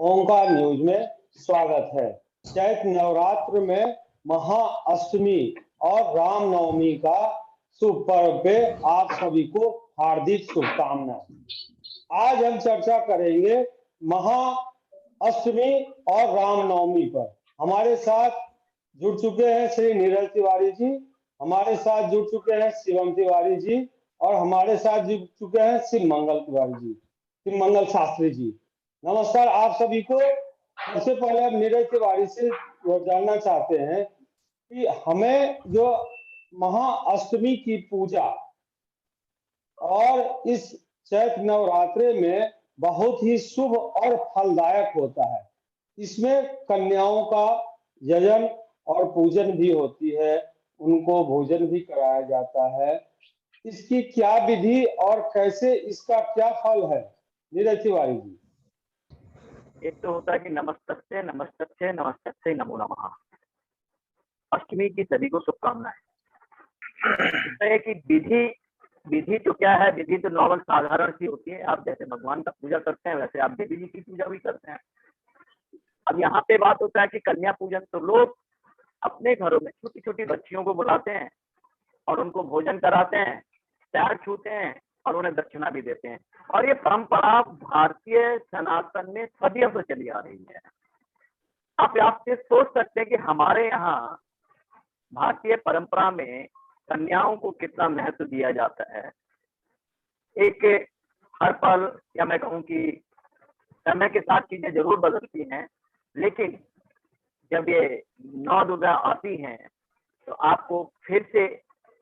ओंकार news में स्वागत है। चैत्र नवरात्र में महाअष्टमी और रामनवमी का शुभ पर्व पे आप सभी को हार्दिक शुभकामनाएं। आज हम चर्चा करेंगे महाअष्टमी और रामनवमी पर। हमारे साथ जुड़ चुके हैं श्री नीरज तिवारी जी, हमारे साथ जुड़ चुके हैं शिवम तिवारी जी और हमारे साथ जुड़ चुके हैं शिव मंगल तिवारी जी, शिव मंगल शास्त्री जी। नमस्कार आप सभी को। सबसे पहले हम नीरज तिवारी से जानना चाहते हैं कि हमें जो महाअष्टमी की पूजा और इस चैत्र नवरात्रे में बहुत ही शुभ और फलदायक होता है। इसमें कन्याओं का यजन और पूजन भी होती है, उनको भोजन भी कराया जाता है। इसकी क्या विधि और कैसे इसका क्या फल है, नीरज तिवारी जी? एक तो होता है कि नमस्तस्ते नमस्तस्ते नमस्तस्ते नमो नमः। अष्टमी की सभी को शुभकामनाएं। कि विधि तो क्या है, विधि तो नॉर्मल साधारण सी होती है। आप जैसे भगवान का पूजा करते हैं वैसे आप देवी जी की पूजा भी करते हैं। अब यहाँ पे बात होता है कि कन्या पूजन, तो लोग अपने घरों में छोटी छोटी बच्चियों को बुलाते हैं और उनको भोजन कराते हैं, पैर छूते हैं और उन्हें दक्षिणा भी देते हैं। और ये परंपरा भारतीय सनातन में सदियों से चली आ रही है। आप ये सोच सकते हैं कि हमारे यहाँ भारतीय परंपरा में कन्याओं को कितना महत्व दिया जाता है। एक हर पल, या मैं कहूँ कि समय के साथ चीजें जरूर बदलती हैं, लेकिन जब ये 9 दुर्गा आती हैं तो आपको फिर से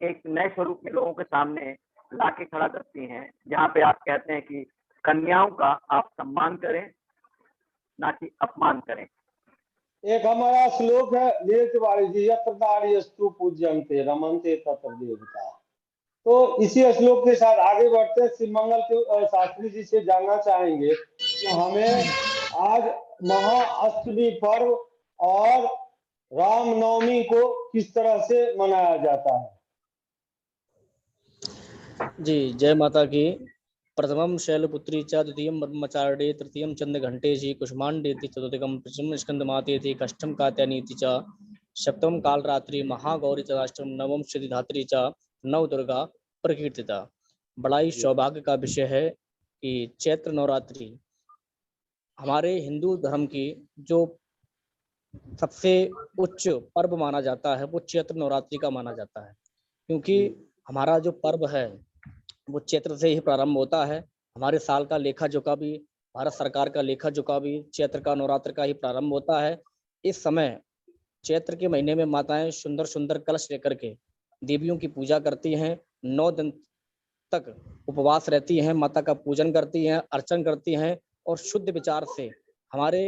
एक नए स्वरूप में लोगों के सामने लाके खड़ा करती हैं, जहाँ पे आप कहते हैं कि कन्याओं का आप सम्मान करें, ना कि अपमान करें। एक हमारा श्लोक है नीरज तिवारी जी, यत्र नार्यस्तु पूज्यन्ते रमन्ते तत्र देवता। तो इसी श्लोक के साथ आगे बढ़ते हैं। शिव मंगल शास्त्री जी से जानना चाहेंगे कि हमें आज महाअष्टमी पर्व और रामनवमी को किस तरह से मनाया जाता है। जी, जय माता की। प्रथमम शैलपुत्री च, द्वितीयम ब्रह्मचारिणी, तृतीयम चंद्रघंटेशि, कुष्मांडेति, चतुर्थकम प्रचम स्कंदमातेति, कष्टम कात्यानीति च, सप्तम कालरात्रि महागौरी चतुष्टम, नवम सिद्धिधात्री च, नव दुर्गा प्रकीर्तिता। बड़ा ही सौभाग्य का विषय है कि चैत्र नवरात्रि हमारे हिंदू धर्म की जो सबसे उच्च पर्व माना जाता है वो चैत्र नवरात्रि का माना जाता है, क्योंकि हमारा जो पर्व है वो चैत्र से ही प्रारंभ होता है। हमारे साल का लेखा जोखा भी, भारत सरकार का लेखा जोखा भी चैत्र का नवरात्र का ही प्रारंभ होता है। इस समय चैत्र के महीने में माताएं सुंदर सुंदर कलश लेकर के देवियों की पूजा करती हैं। 9 दिन तक उपवास रहती हैं, माता का पूजन करती हैं, अर्चन करती हैं और शुद्ध विचार से हमारे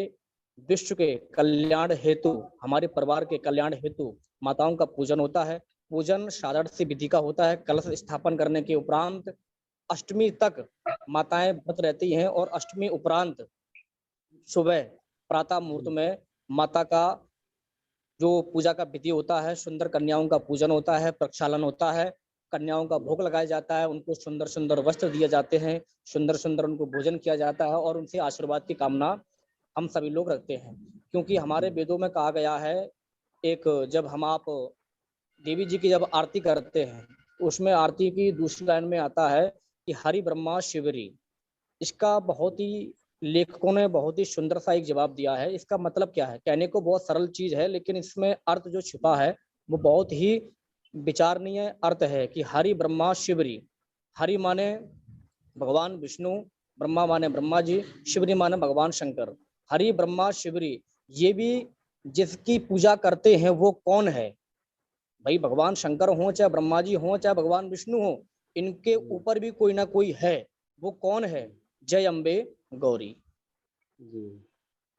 विश्व के कल्याण हेतु, हमारे परिवार के कल्याण हेतु माताओं का पूजन होता है। पूजन साधारण सी विधि का होता है। कलश स्थापन करने के उपरांत अष्टमी तक माताएं व्रत रहती हैं और अष्टमी उपरांत सुबह प्रातः मुहूर्त में माता का जो पूजा का विधि होता है, सुंदर कन्याओं का पूजन होता है, प्रक्षालन होता है, कन्याओं का भोग लगाया जाता है, उनको सुंदर सुंदर वस्त्र दिए जाते हैं, सुंदर सुंदर उनको भोजन किया जाता है और उनसे आशीर्वाद की कामना हम सभी लोग रखते हैं। क्योंकि हमारे वेदों में कहा गया है, एक जब हम आप देवी जी की जब आरती करते हैं, उसमें आरती की दूसरी लाइन में आता है कि हरि ब्रह्मा शिवरी। इसका बहुत ही लेखकों ने बहुत ही सुंदर सा एक जवाब दिया है। इसका मतलब क्या है? कहने को बहुत सरल चीज है, लेकिन इसमें अर्थ जो छिपा है वो बहुत ही विचारणीय अर्थ है कि हरि ब्रह्मा शिवरी। हरि माने भगवान विष्णु, ब्रह्मा माने ब्रह्मा जी, शिवरी माने भगवान शंकर। हरि ब्रह्मा शिवरी, ये भी जिसकी पूजा करते हैं वो कौन है? भाई भगवान शंकर हो, चाहे ब्रह्मा जी हो, चाहे भगवान विष्णु हो, इनके ऊपर भी कोई ना कोई है। वो कौन है? जय अम्बे गौरी।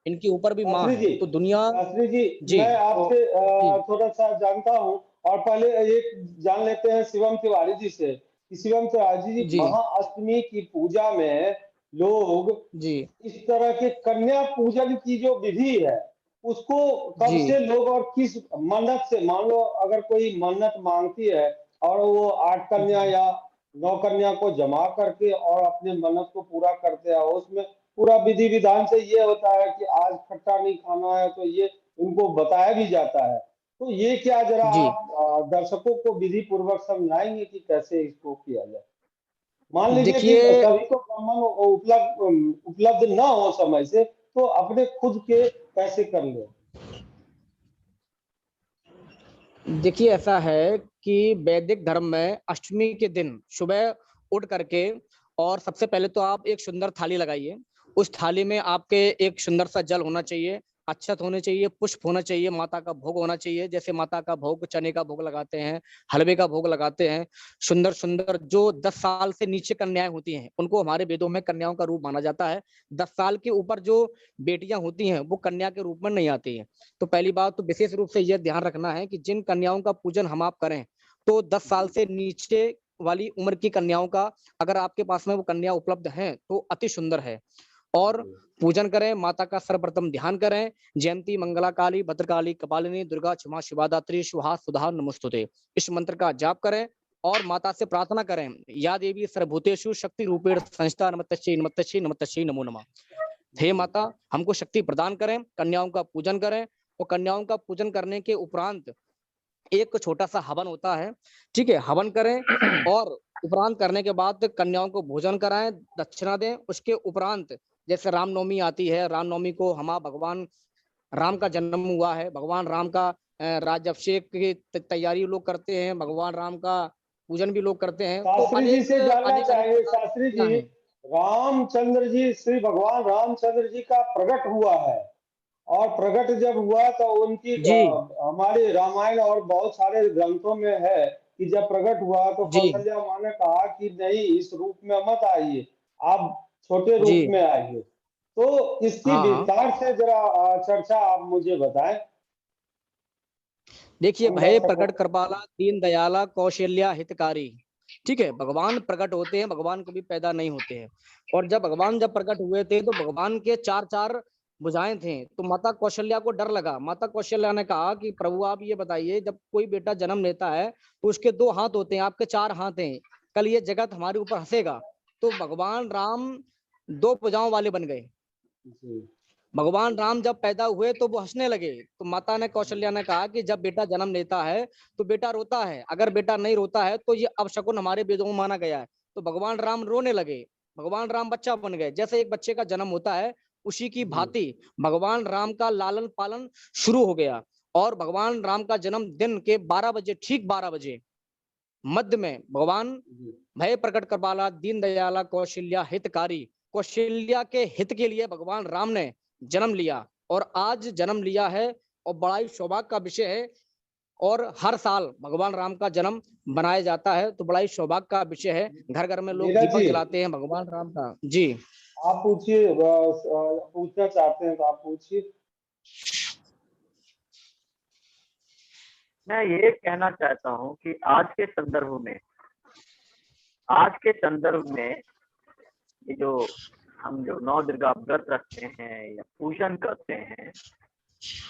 इनके ऊपर भी माँ है। तो दुनिया शास्त्री जी, मैं आपसे थोड़ा सा जानता हूँ और पहले एक जान लेते हैं शिवम तिवारी जी से। शिवम तिवारी जी, महाअष्टमी की पूजा में लोग इस तरह के कन्या पूजन की जो विधि है उसको कब से लोग और किस मन्नत से, मान लो अगर कोई मन्नत मांगती है और वो 8 कन्या या 9 कन्या को जमा करके और अपने मन्नत को पूरा करते हैं, उसमें पूरा विधि विधान से ये होता है कि आज खट्टा नहीं खाना है, तो ये उनको बताया भी जाता है। तो ये क्या जरा जी आप दर्शकों को विधि पूर्वक समझाएंगे कि कैसे इसको किया जाए। मान लीजिए कि देखिए, सभी को ब्राह्मण उपलब्ध न हो समय से, तो अपने खुद के कैसे कर ले। देखिए ऐसा है कि वैदिक धर्म में अष्टमी के दिन सुबह उठ करके और सबसे पहले तो आप एक सुंदर थाली लगाइए। उस थाली में आपके एक सुंदर सा जल होना चाहिए, अक्षत होने चाहिए, पुष्प होना चाहिए, माता का भोग होना चाहिए। जैसे माता का भोग, चने का भोग लगाते हैं, हलवे का भोग लगाते हैं। सुंदर सुंदर जो 10 साल से नीचे कन्याएं होती हैं उनको हमारे वेदों में कन्याओं का रूप माना जाता है। 10 साल के ऊपर जो बेटियां होती हैं वो कन्या के रूप में नहीं आती हैं। तो पहली बात तो विशेष रूप से यह ध्यान रखना है कि जिन कन्याओं का पूजन हम आप करें तो 10 साल से नीचे वाली उम्र की कन्याओं का, अगर आपके पास में वो कन्या उपलब्ध है तो अति सुंदर है। और पूजन करें, माता का सर्वप्रथम ध्यान करें। जयंती मंगला काली भद्रकाली कपालिनी दुर्गा क्षमा शिवादात्री शुहा सुधा नमस्तुते, इस मंत्र का जाप करें और माता से प्रार्थना करें, या देवी सर्वभूतेषु शक्ति रूपेण संस्था नमस्तस्यै नमस्तस्यै नमस्तस्यै नमो नमः। हे माता, हमको शक्ति प्रदान करें, कन्याओं का पूजन करें। और कन्याओं का पूजन करने के उपरांत एक छोटा सा हवन होता है, ठीक है, हवन करें और उपरांत करने के बाद कन्याओं को भोजन कराएं, दक्षिणा दें। उसके उपरांत जैसे रामनवमी आती है, रामनवमी को हमारा भगवान राम का जन्म हुआ है, भगवान राम का राज्याभिषेक की तैयारी लोग करते हैं, भगवान राम का पूजन भी लोग करते हैं। तो शास्त्री जी अनेक से जानना अनेक अनेक चाहेंगे, प्रकार की शास्त्री विधियां जी, हैं। रामचंद्र जी, श्री भगवान रामचंद्र जी का प्रकट हुआ है, और प्रकट जब हुआ तो उनकी जी हमारे रामायण और बहुत सारे ग्रंथों में है कि जब प्रकट हुआ तो जी कौशल्या माँ ने कहा कि नहीं, इस रूप में मत आइए, आप छोटे जी रूप में आइए। तो इसकी हाँ हाँ। विस्तार से जरा चर्चा आप मुझे बताएं, देखिए, हम भय दर्शकों प्रकट को। कृपाला दीन दयाला कौशल्या हितकारी, ठीक है, भगवान प्रकट होते हैं, भगवान कभी पैदा नहीं होते हैं। और जब भगवान प्रकट हुए थे तो भगवान के चार चार भुजाएं थे। तो माता कौशल्या को डर लगा। माता कौशल्या ने कहा कि प्रभु आप ये बताइए, जब कोई बेटा जन्म लेता है तो उसके 2 हाथ होते हैं, आपके 4 हाथ हैं, कल ये जगत हमारे ऊपर हंसेगा। तो भगवान राम 2 भुजाओं वाले बन गए। जी भगवान राम जब पैदा हुए तो वो हंसने लगे। तो माता ने कौशल्या ने कहा कि जब बेटा जन्म लेता है तो बेटा रोता है, अगर बेटा नहीं रोता है तो ये अपशकुन हमारे वेदों में माना गया है। तो भगवान राम रोने लगे, भगवान राम बच्चा बन गए। जैसे एक बच्चे का जन्म होता है उसी की जी भांति भगवान राम का लालन पालन शुरू हो गया। और भगवान राम का जन्म दिन के 12 बजे, ठीक 12 बजे मध्य में, भगवान जी। भय प्रकट कृपाला दीन दयाला कौशल्या हितकारी, कौशल्या के हित के लिए भगवान राम ने जन्म लिया और आज जन्म लिया है। और बड़ा ही सौभाग्य का विषय है। और हर साल भगवान राम का जन्म बनाया जाता है, तो बड़ा ही सौभाग्य का विषय है। घर घर में लोग नीरज दीपक जी, जलाते हैं भगवान राम का। जी आप पूछिए, पूछना चाहते हैं तो आप पूछिए। मैं ये कहना चाहता हूँ कि आज के संदर्भ में ये जो हम जो 9 दुर्गा व्रत रखते हैं या पूजन करते हैं,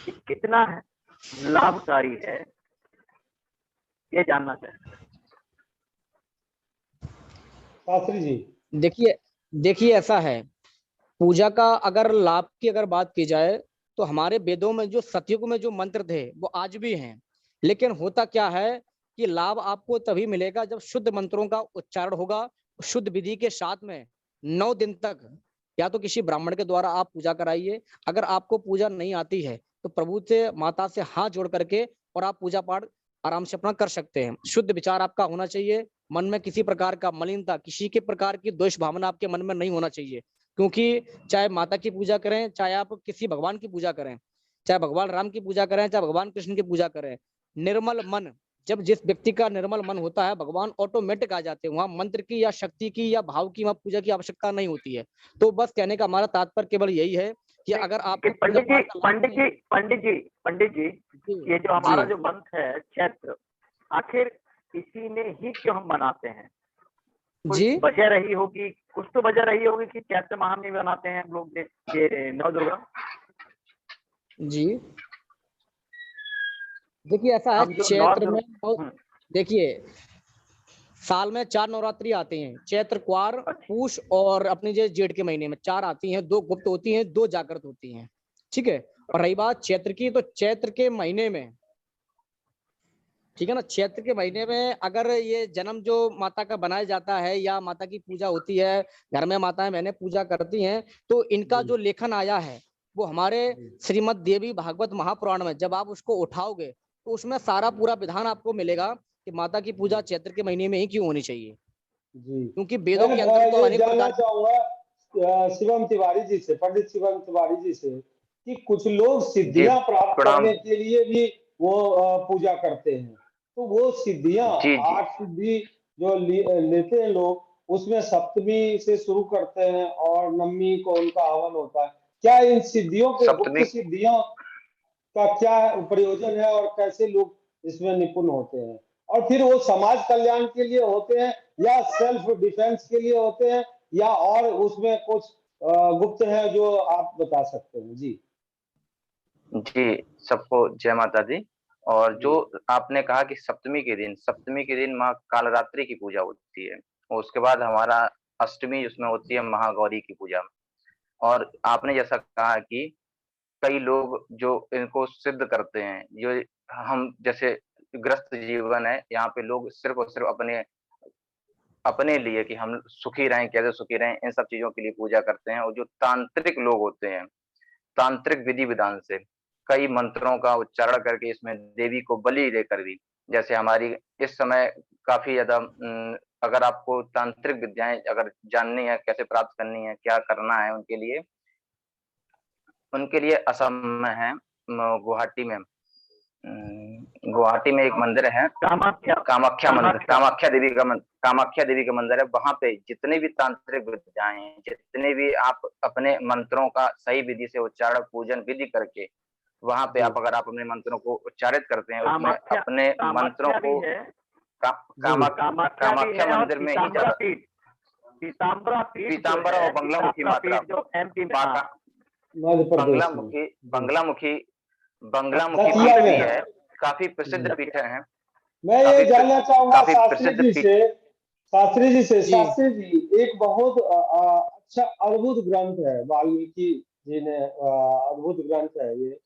ये कितना लाभकारी है, ये जानना चाहते हैं। शास्त्री जी। देखिए, देखिए ऐसा है, पूजा का अगर लाभ की अगर बात की जाए तो हमारे वेदों में जो सतयुग में जो मंत्र थे वो आज भी हैं। लेकिन होता क्या है कि लाभ आपको तभी मिलेगा जब शुद्ध मंत्रों का उच्चारण होगा, शुद्ध विधि के साथ में 9 दिन तक या तो किसी ब्राह्मण के द्वारा आप पूजा कराइए। अगर आपको पूजा नहीं आती है तो प्रभु से, माता से हाथ जोड़ करके और आप पूजा पाठ आराम से अपना कर सकते हैं। शुद्ध विचार आपका होना चाहिए, मन में किसी प्रकार का मलिनता, किसी के प्रकार की द्वेष भावना आपके मन में नहीं होना चाहिए। क्योंकि चाहे माता की पूजा करें, चाहे आप किसी भगवान की पूजा करें, चाहे भगवान राम की पूजा करें, चाहे भगवान कृष्ण की पूजा करें, निर्मल मन, जब जिस व्यक्ति का निर्मल मन होता है भगवान ऑटोमेटिक आ जाते हैं। वहां मंत्र की या शक्ति की या भाव की वहां पूजा की आवश्यकता नहीं होती है। तो बस कहने का हमारा तात्पर्य केवल यही है कि अगर आपको पूजा पाठ का लाभ नहीं है। पंडित जी, जी ये जो हमारा जी जो मंथ है चैत्र, आखिर इसी में ही क्यों हम मनाते हैं? कोई जी वजह रही होगी, कुछ तो वजह रही होगी कि चैत्र माह में बनाते हैं हम लोग ये 9 दुर्गा। जी देखिए ऐसा है हम जो 9 क्षेत्र में दुर्गा देखिए साल में 4 नवरात्रि आते हैं, चैत्र, क्वार, पूष और अपने जो जेठ के महीने में 4 आती हैं। 2 गुप्त होती हैं, 2 जागृत होती हैं, ठीक है। और रही बात चैत्र की, तो चैत्र के महीने में, ठीक है ना, चैत्र के महीने में अगर ये जन्म जो माता का बनाया जाता है या माता की पूजा होती है, घर में माताएं बहनें पूजा करती हैं, तो इनका जो लेखन आया है वो हमारे श्रीमद् देवी भागवत महापुराण में जब आप उसको उठाओगे तो उसमें सारा पूरा विधान आपको मिलेगा कि माता की पूजा चैत्र के महीने में ही क्यों होनी चाहिए, जी क्योंकि वेदों के अंदर तो ये अनेक जानना प्रकार। चाहूंगा शिवम तिवारी जी से, पंडित शिवम तिवारी जी से, कि कुछ लोग जी सिद्धियां प्राप्त प्रणाम। करने के लिए भी वो पूजा करते हैं, तो वो सिद्धियां, जी जी 8 सिद्धि जो लेते हैं लोग, उसमें सप्तमी से शुरू करते हैं और नवमी को उनका हवन होता है। क्या इन सिद्धियों के, गुप्त सप्तमी सिद्धियों का क्या प्रयोजन है और कैसे लोग इसमें निपुण होते हैं, और फिर वो समाज कल्याण के लिए होते हैं या सेल्फ डिफेंस के लिए होते हैं, या और उसमें कुछ गुप्त है जो आप बता सकते हैं? जी जी, सबको जय माता दी। और जो जी आपने कहा कि सप्तमी के दिन माँ कालरात्रि की पूजा होती है और उसके बाद हमारा अष्टमी जिसमें होती है महागौरी की पूजा। और आपने जैसा कहा कि कई लोग जो इनको सिद्ध करते हैं, जो हम जैसे ग्रस्त जीवन है, यहाँ पे लोग सिर्फ़ और सिर्फ़ अपने अपने लिए कि हम सुखी रहें, कैसे सुखी रहें, इन सब चीज़ों के लिए पूजा करते हैं। और जो तांत्रिक लोग होते हैं, तांत्रिक विधि-विधान से कई मंत्रों का उच्चारण करके इसमें देवी को बलि देकर भी, जैसे हमारी इस समय काफ़ी ज़्यादा अगर आपको तांत्रिक विद्याएँ अगर जाननी है, कैसे प्राप्त करनी है, क्या करना है उनके लिए असम में है गुवाहाटी में एक मंदिर है, कामाख्या, कामाख्या देवी का मंदिर है। वहाँ पे जितने भी तांत्रिक विद्याएँ हैं, जितने भी आप अपने मंत्रों का सही विधि से उच्चारण, पूजन विधि करके वहाँ पे जी अगर आप अपने मंत्रों को उच्चारित करते हैं, उसमें कामाख्या, अपने मंत्रों कामाख्या भी को है, का, जी कामा कामाख्या भी कामाख्या है, और मंदिर में ही पीताम्बरा ज़्यादा पीठ, पीताम्बरा पीठ जो पीताम्बर है, और बंगलामुखी पीताम्बरा मात्रा, पीठ जो एमपी में, हाँ, बाका मध्य प्रदेश में। बंगलामुखी जी बंगलामुखी बंगलामुखी दतिया पीठ भी में। है, काफ़ी प्रसिद्ध जी पीठें हैं, मैं ये काफ़ी जानना चाहूंगा काफ़ी शास्त्री प्रसिद्ध जी पीठ। से, शास्त्री जी से, जी शास्त्री जी, एक बहुत अच्छा अद्भुत ग्रंथ है, वाल्मीकि जी ने अद्भुत ग्रंथ है ये,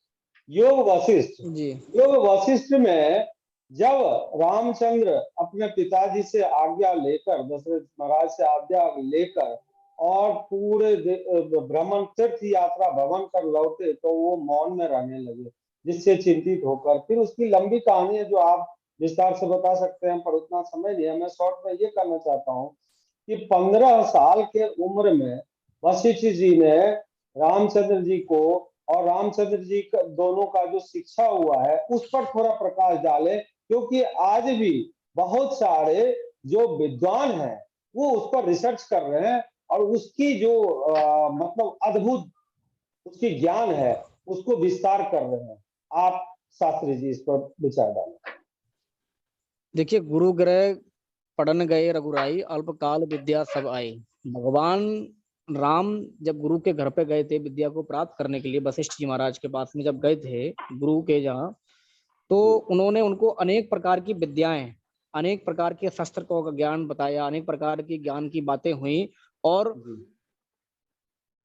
योग वशिष्ठ। जी योग वशिष्ठ में जब रामचंद्र अपने पिताजी से आज्ञा लेकर, दशरथ महाराज से आज्ञा लेकर और पूरे भ्रमण तीर्थ यात्रा भ्रमण कर लौटे, तो वो मौन में रहने लगे, जिससे चिंतित होकर, फिर उसकी लंबी कहानी है जो आप विस्तार से बता सकते हैं, पर उतना समय नहीं है। मैं शॉर्ट में ये करना चाहता हूँ कि 15 साल के उम्र में वशिष्ठ जी ने रामचंद्र जी को और रामचंद्र जी का दोनों का जो शिक्षा हुआ है उस पर थोड़ा प्रकाश डालें, क्योंकि आज भी बहुत सारे जो विद्वान हैं वो उस पर रिसर्च कर रहे हैं और उसकी जो मतलब अद्भुत उसकी ज्ञान है उसको विस्तार कर रहे हैं। आप शास्त्री जी इस पर विचार डालें। देखिए, गुरु ग्रह पढ़न गए रघुराई, अल्पकाल विद्या सब आई। भगवान राम जब गुरु के घर पे गए थे विद्या को प्राप्त करने के लिए, वशिष्ठ जी महाराज के पास में जब गए थे गुरु के जहाँ, तो जी उन्होंने उनको अनेक प्रकार की विद्याएं, अनेक प्रकार के शस्त्र का ज्ञान बताया, अनेक प्रकार की ज्ञान की बातें हुई, और जी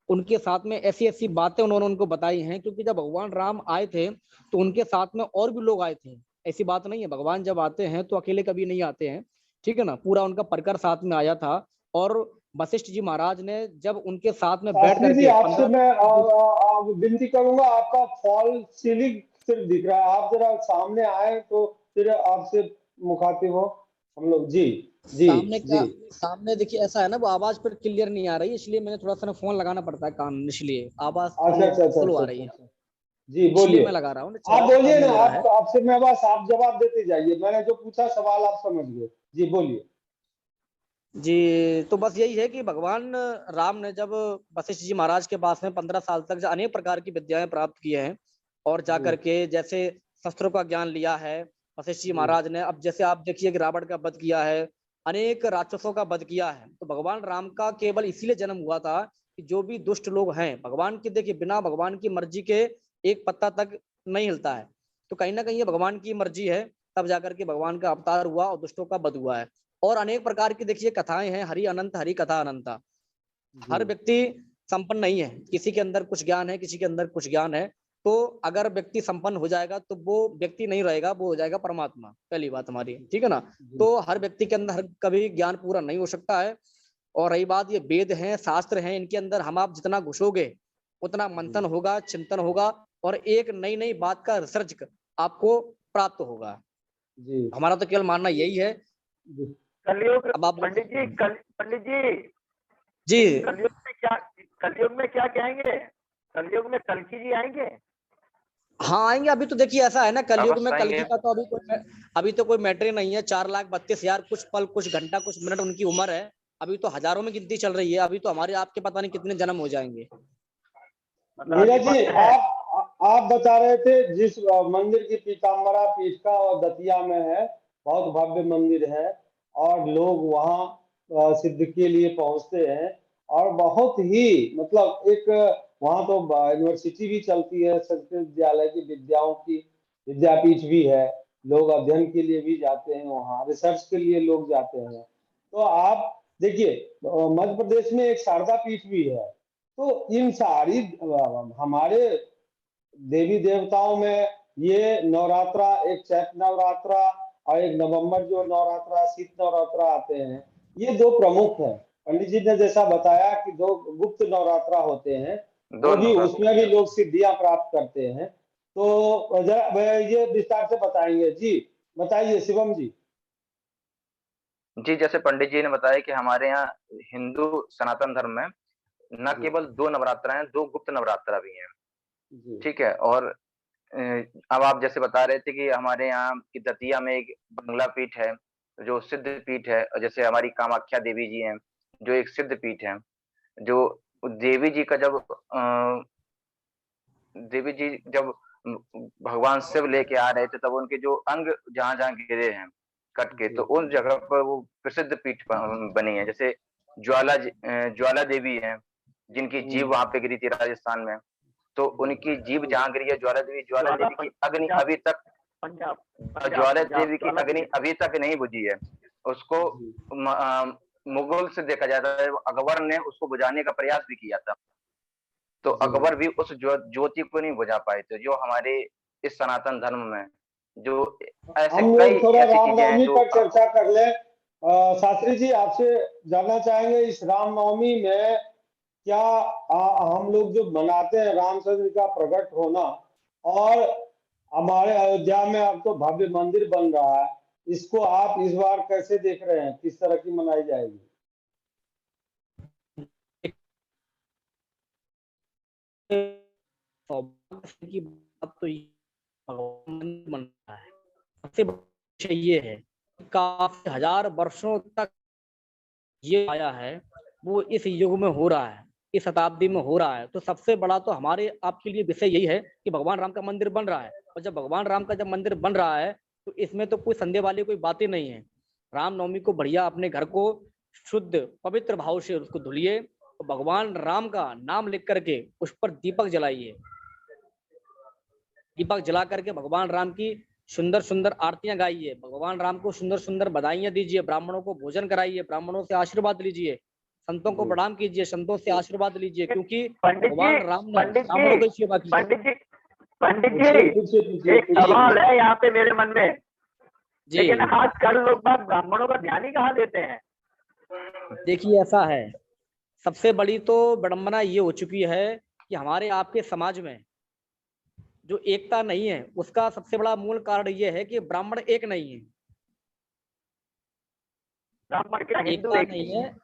उनके साथ में ऐसी ऐसी बातें उन्होंने उनको बताई हैं, क्योंकि जब भगवान राम आए थे तो उनके साथ में और भी लोग आए थे। ऐसी बात नहीं है, भगवान जब आते हैं तो अकेले कभी नहीं आते हैं, ठीक है ना, पूरा उनका परिकर साथ में आया था। और वशिष्ठ जी महाराज ने जब उनके साथ में बैठ शास्त्री जी, करके आपसे 15 मैं विनती करूंगा, आपका फॉल सीलिंग सिर्फ दिख रहा है, आप जरा सामने आए तो फिर आपसे मुखातिब हो हम लोग। जी जी सामने जी। का, सामने देखिए ऐसा है ना, वो आवाज पर क्लियर नहीं आ रही है, इसलिए मैंने थोड़ा सा ना फोन लगाना पड़ता है कान, इसलिए आवाज अच्छा थोड़ी अच्छा अच्छा स्लो अच्छा आ अच्छा रही है, अच्छा। जी इसलिए बोलिए, मैं लगा रहा हूँ। आप चेहरा बोलिए सामने ना, मेरा है। आप आपसे मैं बस आप जवाब देते जाइए, मैंने जो पूछा सवाल आप समझ गए। जी बोलिए। जी, तो बस यही है कि भगवान राम ने जब वशिष्ठ जी महाराज के पास में 15 साल तक जो अनेक प्रकार की विद्याएं प्राप्त की हैं, और जा जी करके जैसे शस्त्रों का ज्ञान लिया है वशिष्ठ जी जी महाराज ने, अब जैसे आप देखिए कि रावण का वध किया है, अनेक राक्षसों का वध किया है, तो भगवान राम का केवल इसीलिए जन्म हुआ था कि जो भी दुष्ट लोग हैं, भगवान की देखिए बिना भगवान की मर्जी के एक पत्ता तक नहीं हिलता है, तो कहीं ना कहीं ये भगवान की मर्जी है, तब जाकर के भगवान का अवतार हुआ और दुष्टों का वध हुआ है। और अनेक प्रकार की देखिए कथाएं हैं, हरि अनंत हरि कथा अनंता। हर व्यक्ति संपन्न नहीं है, किसी के अंदर कुछ ज्ञान है, किसी के अंदर कुछ ज्ञान है। तो अगर व्यक्ति संपन्न हो जाएगा तो वो व्यक्ति नहीं रहेगा, वो हो जाएगा परमात्मा, पहली बात हमारी, ठीक है ना। तो हर व्यक्ति के अंदर कभी ज्ञान पूरा नहीं हो सकता है। और रही बात ये वेद हैं, शास्त्र हैं, इनके अंदर हम आप जितना घुसोगे उतना मंथन होगा, चिंतन होगा, और एक नई नई बात का रिसर्च आपको प्राप्त होगा। जी हमारा तो केवल मानना यही है। कलयुग अब आप पंडित जी, पंडित जी, जी कलयुग में क्या कहेंगे? कलयुग में कल्कि जी आएंगे? हाँ आएंगे। अभी तो देखिए ऐसा है ना, कलयुग में अवश्य कल्कि आएंगे। का तो अभी तो कोई मैटर ही नहीं है। 4,32,000 कुछ पल, कुछ घंटा, कुछ मिनट उनकी उम्र है। अभी तो हजारों में गिनती चल रही है। अभी तो हमारे आपके पता नहीं कितने जन्म हो जाएंगे। नीरज जी, आप बता रहे थे जिस मंदिर की पीताम्बरा पीठ का और दतिया में है, बहुत भव्य मंदिर है और लोग वहाँ सिद्ध के लिए पहुंचते हैं और बहुत ही मतलब एक वहाँ तो यूनिवर्सिटी भी चलती है, संस्कृत विद्यालय की विद्याओं की विद्यापीठ भी है। लोग अध्ययन के लिए भी जाते हैं, वहाँ रिसर्च के लिए लोग जाते हैं। तो आप देखिए मध्य प्रदेश में एक शारदा पीठ भी है। तो इन सारी हमारे देवी देवताओं में ये नवरात्रा, एक चैत्र नवरात्रा और एक नवंबर जो नवरात्रा शीत नवरात्रा आते हैं, ये दो प्रमुख हैं। पंडित जी ने जैसा बताया कि दो गुप्त नवरात्रा होते हैं, दो वो भी नवरात्र। उसमें भी लोग सिद्धियां प्राप्त करते हैं। तो जरा ये विस्तार से बताएंगे जी, बताइए शिवम जी। जी, जैसे पंडित जी ने बताया कि हमारे यहाँ हिंदू सनातन धर्म में न जी केवल 2 नवरात्रा हैं, 2 गुप्त नवरात्रा भी हैं, जी ठीक है? और अब आप जैसे बता रहे थे कि हमारे यहाँ की दतिया में एक बंगला पीठ है, जो सिद्ध पीठ है, और जैसे हमारी कामाख्या देवी जी हैं, जो एक सिद्ध पीठ है, जो देवी जी का जब देवी जी जब भगवान शिव लेके आ रहे थे, तब उनके जो अंग जहाँ-जहाँ गिरे हैं कट के, तो उन जगह पर वो प्रसिद्ध पीठ बनी है। जैसे ज्वाला देवी हैं, जिनकी जीभ वहाँ पे गिरी थी राजस्थान में। तो उनकी जीभ जहाँ गिरी है, ज्वाला देवी की अग्नि अभी तक पंजाब ज्वाला देवी की अग्नि अभी तक नहीं बुझी है। उसको मुगल से देखा जाता है, अकबर ने उसको बुझाने का प्रयास भी किया था। तो अकबर भी उस ज्योति को नहीं बुझा पाए थे, जो हमारे इस सनातन धर्म में जो ऐसे हम कई लोग थोड़ा ऐसी चीजें हैं रामनवमी जो पर चर्चा कर ले। शास्त्री जी, आपसे जानना चाहेंगे इस रामनवमी में क्या हम लोग जो मनाते हैं रामचंद्र का प्रकट होना, और हमारे अयोध्या में अब तो भव्य मंदिर बन रहा है, इसको आप इस बार कैसे देख रहे हैं, किस तरह की मनाई जाएगी? की बात तो भगवान बन रहा है। सबसे बड़ा विषय ये है, काफी हजार वर्षों तक ये आया है, वो इस युग में हो रहा है, इस शताब्दी में हो रहा है। तो सबसे बड़ा तो हमारे आपके लिए विषय यही है कि भगवान राम का मंदिर बन रहा है। और जब भगवान राम का जब मंदिर बन रहा है तो इसमें तो कोई संदेह वाली कोई बात ही नहीं है। रामनवमी को बढ़िया अपने घर को शुद्ध पवित्र भाव से उसको धुलिए, तो भगवान राम का नाम लिख करके उस पर दीपक जलाइए। दीपक जला करके भगवान राम की सुंदर सुंदर आरतियां गाइए, भगवान राम को सुंदर सुंदर बधाइयां दीजिए, ब्राह्मणों को भोजन कराइए, ब्राह्मणों से आशीर्वाद लीजिए, संतों को प्रणाम कीजिए, संतों से आशीर्वाद लीजिए, क्योंकि भगवान राम ने ब्राह्मणों की सेवा की है। पंडित जी, एक सवाल है यहाँ पे मेरे मन में, लेकिन आजकल लोग बात ब्राह्मणों का ध्यान ही कहाँ देते हैं? देखिए ऐसा है, सबसे बड़ी तो विडंबना ये हो चुकी है कि हमारे आपके समाज में जो एकता नहीं है, उसका सबसे बड़ा मूल कारण ये है कि ब्राह्मण एक नहीं है। ब्राह्मण क्या हिंदू एकता एक नहीं है।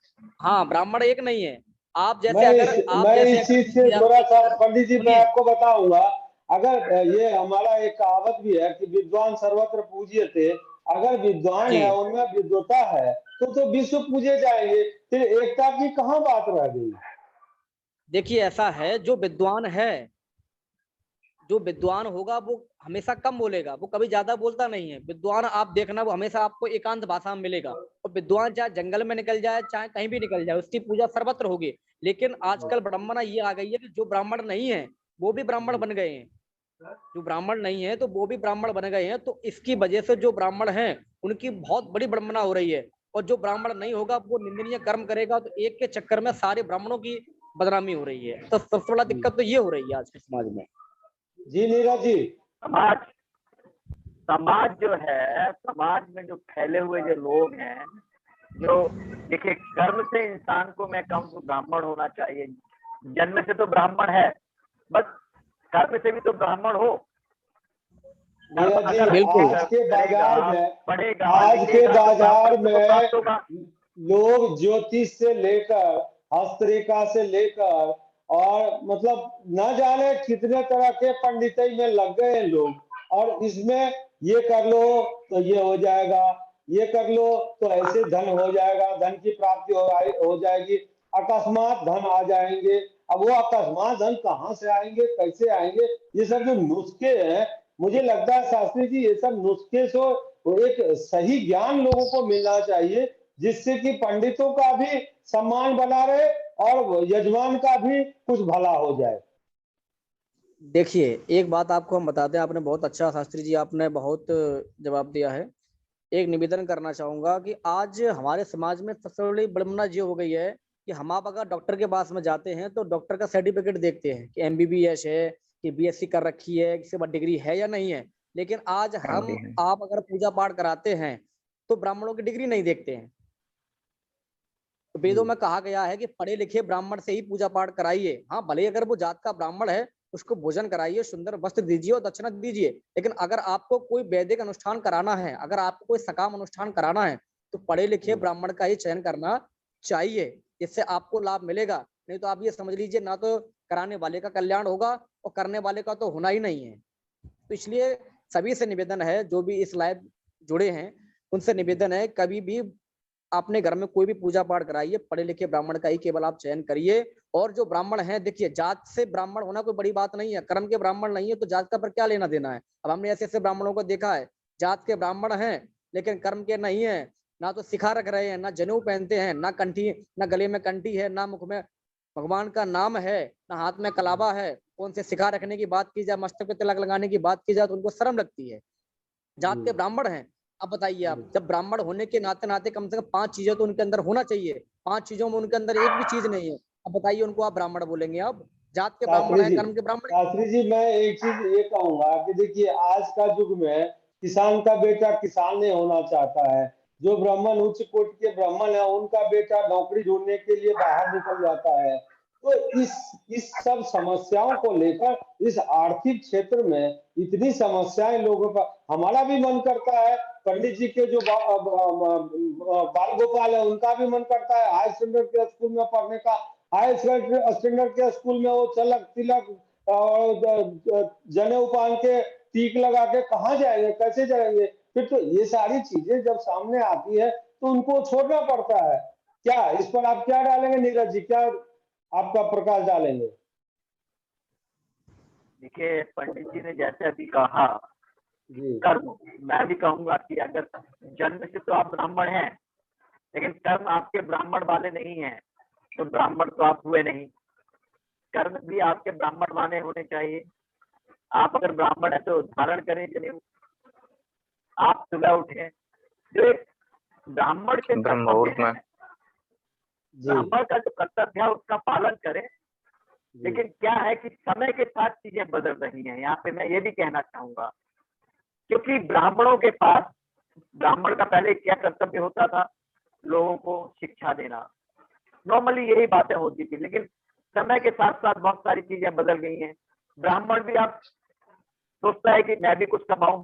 हाँ, ब्राह्मण एक नहीं है। आप जैसे मैं इस चीज से थोड़ा सा पंडित जी मैं आपको बताऊंगा। अगर ये हमारा एक कहावत भी है कि विद्वान सर्वत्र पूज्यते, अगर विद्वान है उनमें विद्वता है तो विश्व पूजे जाएंगे, फिर एकता की कहाँ बात रह गई? देखिए ऐसा है, जो विद्वान है, जो विद्वान होगा वो हमेशा कम बोलेगा, वो कभी ज्यादा बोलता नहीं है। विद्वान आप देखना, वो हमेशा आपको एकांत भाषा में मिलेगा। और विद्वान चाहे जंगल में निकल जाए, चाहे कहीं भी निकल जाए, उसकी पूजा सर्वत्र होगी। लेकिन आजकल विडंबना ये आ गई है कि जो ब्राह्मण नहीं है वो भी ब्राह्मण बन गए हैं, जो ब्राह्मण नहीं है तो वो भी ब्राह्मण बन गए हैं। तो इसकी वजह से जो ब्राह्मण हैं उनकी बहुत बड़ी विडंबना हो रही है। और जो ब्राह्मण नहीं होगा वो निंदनीय कर्म करेगा, तो एक के चक्कर में सारे ब्राह्मणों की बदनामी हो रही है। तो सबसे बड़ा दिक्कत तो ये हो रही है आज के समाज में। जी नीरज जी। समाज समाज जो है, समाज में जो फैले हुए जो लोग हैं, जो देखिए कर्म से इंसान को मैं कहूँ तो ब्राह्मण होना चाहिए, जन्म से तो ब्राह्मण है, बस कर्म से भी तो ब्राह्मण हो। नीरज जी, बिल्कुल। आज के बाजार में पढ़ेगा आज के लिखेगा तो बाजार ब्राह्मण को प्राप्त होगा। लोग ज्योतिष से लेकर हस्तरेखा से लेकर और मतलब न जाने कितने तरह के पंडितई में लग गए हैं लोग, और इसमें ये कर लो तो ये हो जाएगा, ये कर लो तो ऐसे धन हो जाएगा, धन की प्राप्ति हो जाएगी, अकस्मात धन आ जाएंगे। अब वो अकस्मात धन कहाँ से आएंगे, कैसे आएंगे, ये सब जो नुस्खे हैं, मुझे लगता है शास्त्री जी ये सब नुस्खे से एक सही ज्ञान लोगों को मिलना चाहिए, जिससे कि पंडितों का भी सम्मान बना रहे और यजमान का भी कुछ भला हो जाए। देखिए एक बात आपको हम बताते हैं, आपने बहुत अच्छा शास्त्री जी, आपने बहुत जवाब दिया है। एक निवेदन करना चाहूंगा कि आज हमारे समाज में सबसे बड़ी विडंबना ये हो गई है कि हम आप अगर डॉक्टर के पास में जाते हैं तो डॉक्टर का सर्टिफिकेट देखते हैं कि एमबीबीएस है, कि बीएससी कर रखी है, किसी पर डिग्री है या नहीं है। लेकिन आज हम आप अगर पूजा पाठ कराते हैं तो ब्राह्मणों की डिग्री नहीं देखते हैं। तो वेदों में कहा गया है कि पढ़े लिखे ब्राह्मण से ही पूजा पाठ कराइए। हाँ, भले अगर वो जात का ब्राह्मण है उसको भोजन कराइए, सुंदर वस्त्र दीजिए और दक्षिणा दीजिए, लेकिन अगर आपको कोई वैदिक अनुष्ठान कराना है, अगर आपको कोई सकाम अनुष्ठान कराना है, तो पढ़े लिखे ब्राह्मण का ही चयन करना चाहिए, जिससे आपको लाभ मिलेगा। नहीं तो आप ये समझ लीजिए, ना तो कराने वाले का कल्याण होगा और करने वाले का तो होना ही नहीं है। तो इसलिए सभी से निवेदन है, जो भी इस लाइव जुड़े हैं उनसे निवेदन है, कभी भी अपने घर में कोई भी पूजा पाठ कराइए, पढ़े लिखे ब्राह्मण का ही केवल आप चयन करिए। और जो ब्राह्मण है, देखिए जात से ब्राह्मण होना कोई बड़ी बात नहीं है, कर्म के ब्राह्मण नहीं है तो जात का पर क्या लेना देना है। अब हमने ऐसे ऐसे ब्राह्मणों को देखा है, जात के ब्राह्मण हैं लेकिन कर्म के नहीं है, ना तो सिखा रख रहे हैं, ना जनेऊ पहनते हैं, ना कंठी, ना गले में कंठी है, ना मुख में भगवान का नाम है, ना हाथ में कलावा है। कौन से सिखा रखने की बात की जाए, मस्तक पे तिलक लगाने की बात की जाए तो उनको शर्म लगती है। जात के ब्राह्मण हैं, अब बताइए आप, जब ब्राह्मण होने के नाते नाते कम से कम 5 चीजें तो उनके अंदर होना चाहिए, 5 चीजों में उनके अंदर एक भी चीज नहीं है। अब बताइए उनको आप ब्राह्मण बोलेंगे? अब जात के ब्राह्मण है, कर्म के ब्राह्मण। शास्त्री जी मैं एक चीज ये कहूंगा कि देखिए आज का युग में किसान का बेटा किसान नहीं होना चाहता है, जो ब्राह्मण उच्च कोटि के ब्राह्मण है उनका बेटा नौकरी ढूंढने के लिए बाहर निकल जाता है। तो इस सब समस्याओं को लेकर इस आर्थिक क्षेत्र में इतनी समस्याएं लोगों का, हमारा भी मन करता है, पंडित जी के जो बाल गोपाल है उनका भी मन करता है हाई स्टैंडर्ड के स्कूल में पढ़ने का। हाई स्टैंडर्ड के स्कूल में वो चलक तिलक और जनेऊ पहन के टीक लगा के कहाँ जाएंगे, कैसे जाएंगे? फिर तो ये सारी चीजें जब सामने आती है तो उनको छोड़ना पड़ता है। क्या इस पर आप क्या डालेंगे नीरज जी, क्या आपका प्रकाश डालेंगे? देखिए पंडित जी ने जैसे अभी कहा, कर्म, मैं भी कहूंगा कि अगर जन्म से तो आप ब्राह्मण हैं लेकिन कर्म आपके ब्राह्मण वाले नहीं हैं तो ब्राह्मण तो आप हुए नहीं। कर्म भी आपके ब्राह्मण वाले होने चाहिए। आप अगर ब्राह्मण है तो धारण करें जनेऊ, आप सुबह उठे, जो ब्राह्मण के कर्तव्य है, ब्राह्मण का जो कर्तव्य है उसका पालन करें। लेकिन क्या है कि समय के साथ चीजें बदल रही हैं, यहाँ पे मैं ये भी कहना चाहूंगा, क्योंकि ब्राह्मणों के पास, ब्राह्मण का पहले क्या कर्तव्य होता था, लोगों को शिक्षा देना, नॉर्मली यही बातें होती थी। लेकिन समय के साथ साथ बहुत सारी चीजें बदल गई हैं। ब्राह्मण भी अब सोचता है कि मैं भी कुछ कमाऊं।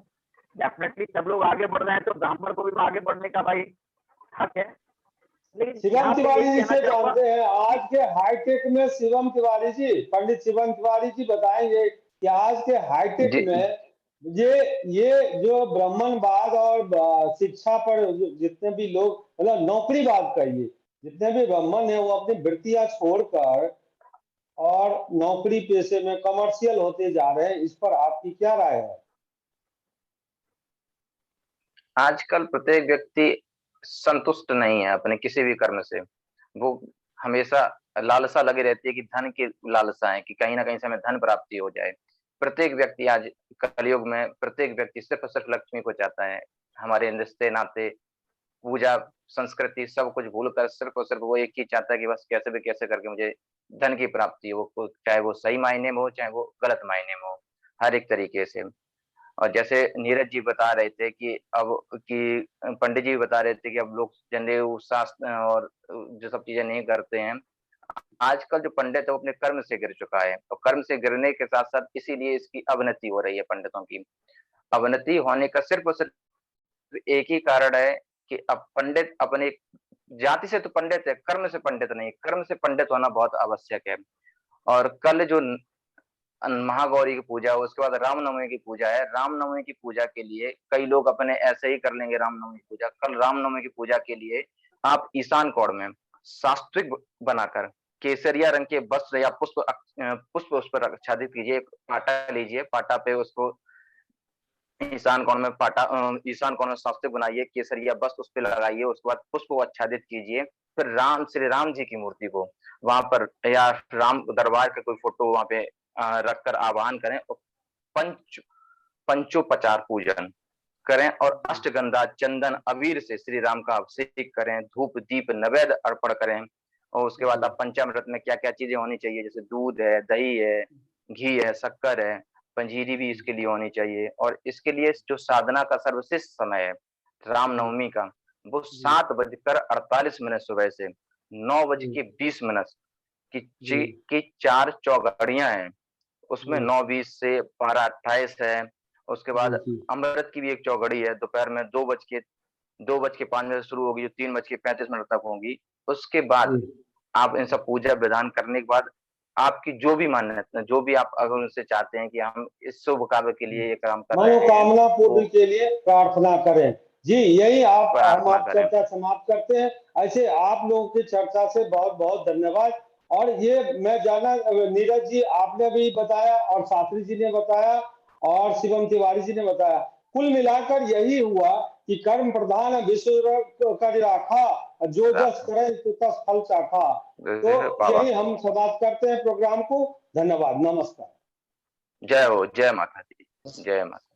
डेफिनेटली सब लोग आगे बढ़ रहे हैं तो ब्राह्मण को भी आगे बढ़ने का भाई हक है। शिवम तिवारी जी से जानते हैं आज के हाईटेक में, शिवम तिवारी जी, पंडित शिवम तिवारी जी बताएंगे कि आज के हाईटेक में ये जो ब्राह्मणवाद और शिक्षा पर जितने भी लोग, मतलब नौकरीवाद कहिए, जितने भी ब्राह्मण है वो अपनी वृत्तियां छोड़कर और नौकरी पेशे में कमर्शियल होते जा रहे हैं, इस पर आपकी क्या राय है? आजकल प्रत्येक व्यक्ति संतुष्ट नहीं है अपने किसी भी कर्म से। वो हमेशा लालसा लगी रहती है कि धन की लालसा है कि कहीं ना कहीं से हमें धन प्राप्ति हो जाए। प्रत्येक व्यक्ति आज कलयुग में प्रत्येक व्यक्ति सिर्फ सिर्फ लक्ष्मी को चाहता है। हमारे रिश्ते नाते पूजा संस्कृति सब कुछ भूल कर सिर्फ और सिर्फ वो एक ही चाहता है कि बस कैसे भी कैसे करके मुझे धन की प्राप्ति हो, चाहे वो सही मायने में हो चाहे वो गलत मायने में हो, हर एक तरीके से। और जैसे नीरज जी बता रहे थे कि अब कि पंडित जी बता रहे थे कि अब लोग जनेऊ शास्त्र और जो सब चीजें नहीं करते हैं। आजकल जो पंडित है वो अपने कर्म से गिर चुका है, और कर्म से गिरने के साथ साथ इसीलिए इसकी अवनति हो रही है। पंडितों की अवनति होने का सिर्फ और सिर्फ एक ही कारण है कि अब पंडित अपने जाति से तो पंडित है, कर्म से पंडित नहीं। कर्म से पंडित होना बहुत आवश्यक है। और कल जो महागौरी की पूजा, उसके बाद रामनवमी की पूजा है। रामनवमी की पूजा के लिए कई लोग अपने ऐसे ही कर लेंगे रामनवमी की पूजा। कल रामनवमी की पूजा के लिए आप ईशान कोण में सात्विक बनाकर केसरिया रंग के वस्त्र या पुष्प उस पर आच्छादित कीजिए। पाटा लीजिए, पाटा पे उसको ईशान कोण में ईशान कोण में सात्विक बनाइए, केसरिया वस्त्र उस पे लगाइए, उसके बाद पुष्प को आच्छादित कीजिए। फिर श्री राम जी की मूर्ति को वहां पर या राम दरबार के कोई फोटो वहां पे रखकर आवाहन करें और पंचोपचार पूजन करें और अष्टगंधा चंदन अबीर से श्री राम का अभिषेक करें, धूप दीप नैवेद्य अर्पण करें। और उसके बाद आप पंचामृत में क्या क्या चीजें होनी चाहिए, जैसे दूध है, दही है, घी है, शक्कर है, पंजीरी भी इसके लिए होनी चाहिए। और इसके लिए जो साधना का सर्वश्रेष्ठ समय है रामनवमी का, वो 7:48 सुबह से 9:20 की 4 चौघड़ियां हैं। उसमें 9:20 से 12:28 है। उसके बाद अमृत की भी एक चौघड़ी है, दोपहर में 2:05 शुरू होगी, जो 3:35 तक होगी। उसके बाद आप इन सब पूजा विधान करने के बाद आपकी जो भी मान्यता, जो भी आप अगर उनसे चाहते हैं कि हम इस शुभ कार्य के लिए ये काम कर रहे हैं, मनोकामना पूर्ण के लिए प्रार्थना करें। जी, यही हम आप करें। चर्चा समाप्त करते हैं। ऐसे आप लोगों की चर्चा से बहुत बहुत धन्यवाद। और ये मैं जाना, नीरज जी आपने भी बताया और शास्त्री जी ने बताया और शिवम तिवारी जी ने बताया, कुल मिलाकर यही हुआ कि कर्म प्रधान विश्व कर राखा, जो जस करे तो तस फल चाखा। तो यही हम समाप्त करते हैं प्रोग्राम को। धन्यवाद, नमस्कार। जय हो, जय माता दी, जय माता।